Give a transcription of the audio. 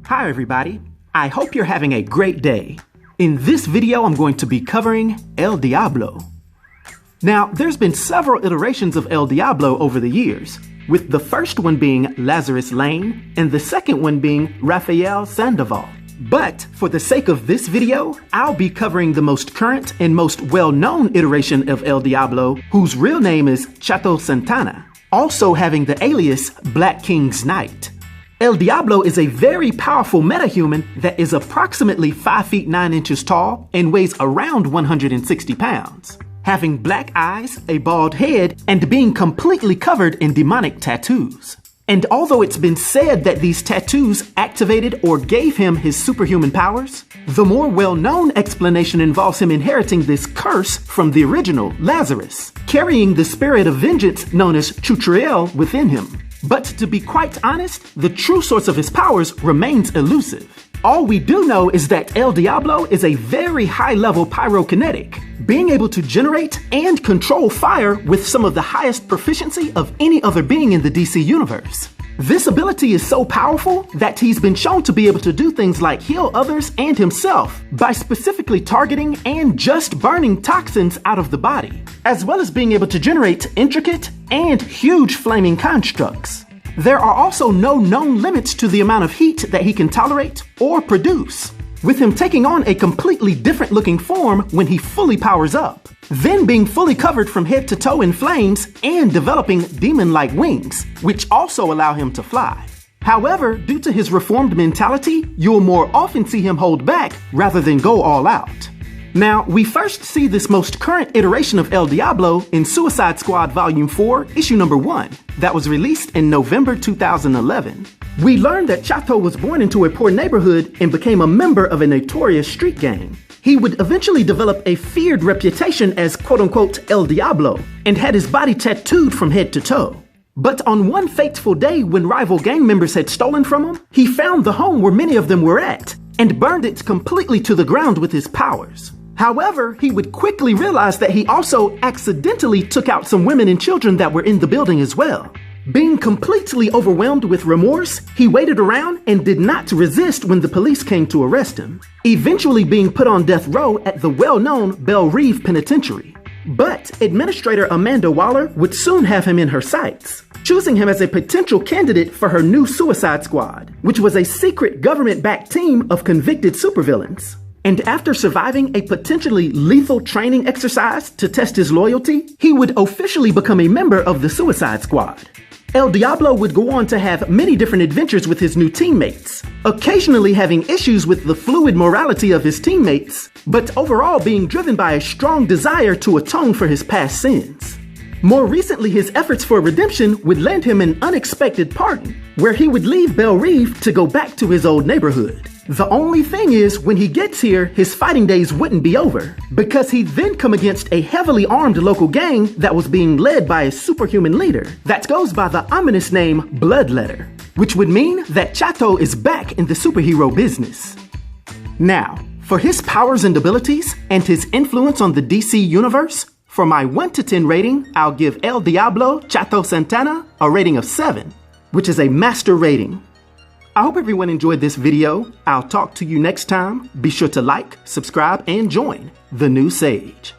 Hi everybody, I hope you're having a great day. In this video I'm going to be covering El Diablo. Now there's been several iterations of El Diablo over the years, with the first one being Lazarus Lane and the second one being Raphael Sandoval. But for the sake of this video, I'll be covering the most current and most well-known iteration of El Diablo, whose real name is Chato Santana, also having the alias Black King's Knight. El Diablo is a very powerful metahuman that is approximately 5 feet 9 inches tall and weighs around 160 pounds, having black eyes, a bald head, and being completely covered in demonic tattoos. And although it's been said that these tattoos activated or gave him his superhuman powers, the more well-known explanation involves him inheriting this curse from the original Lazarus, carrying the spirit of vengeance known as Chutriel within him. But to be quite honest, the true source of his powers remains elusive. All we do know is that El Diablo is a very high-level pyrokinetic, being able to generate and control fire with some of the highest proficiency of any other being in the DC universe. This ability is so powerful that he's been shown to be able to do things like heal others and himself by specifically targeting and just burning toxins out of the body, as well as being able to generate intricate and huge flaming constructs. There are also no known limits to the amount of heat that he can tolerate or produce, with him taking on a completely different looking form when he fully powers up, then being fully covered from head to toe in flames and developing demon-like wings, which also allow him to fly. However, due to his reformed mentality, you'll more often see him hold back rather than go all out. Now, we first see this most current iteration of El Diablo in Suicide Squad Volume 4, Issue Number 1, that was released in November 2011. We learned that Chato was born into a poor neighborhood and became a member of a notorious street gang. He would eventually develop a feared reputation as quote-unquote El Diablo and had his body tattooed from head to toe. But on one fateful day when rival gang members had stolen from him, he found the home where many of them were at and burned it completely to the ground with his powers. However, he would quickly realize that he also accidentally took out some women and children that were in the building as well. Being completely overwhelmed with remorse, he waited around and did not resist when the police came to arrest him, eventually being put on death row at the well-known Belle Reve Penitentiary. But Administrator Amanda Waller would soon have him in her sights, choosing him as a potential candidate for her new Suicide Squad, which was a secret government-backed team of convicted supervillains. And after surviving a potentially lethal training exercise to test his loyalty, he would officially become a member of the Suicide Squad. El Diablo would go on to have many different adventures with his new teammates, occasionally having issues with the fluid morality of his teammates, but overall being driven by a strong desire to atone for his past sins. More recently, his efforts for redemption would land him an unexpected pardon, where he would leave Belle Reve to go back to his old neighborhood. The only thing is, when he gets here, his fighting days wouldn't be over, because he'd then come against a heavily armed local gang that was being led by a superhuman leader that goes by the ominous name Bloodletter, which would mean that Chato is back in the superhero business. Now, for his powers and abilities and his influence on the DC universe, for my 1 to 10 rating, I'll give El Diablo Chato Santana a rating of 7, which is a master rating. I hope everyone enjoyed this video. I'll talk to you next time. Be sure to like, subscribe, and join the new Sage.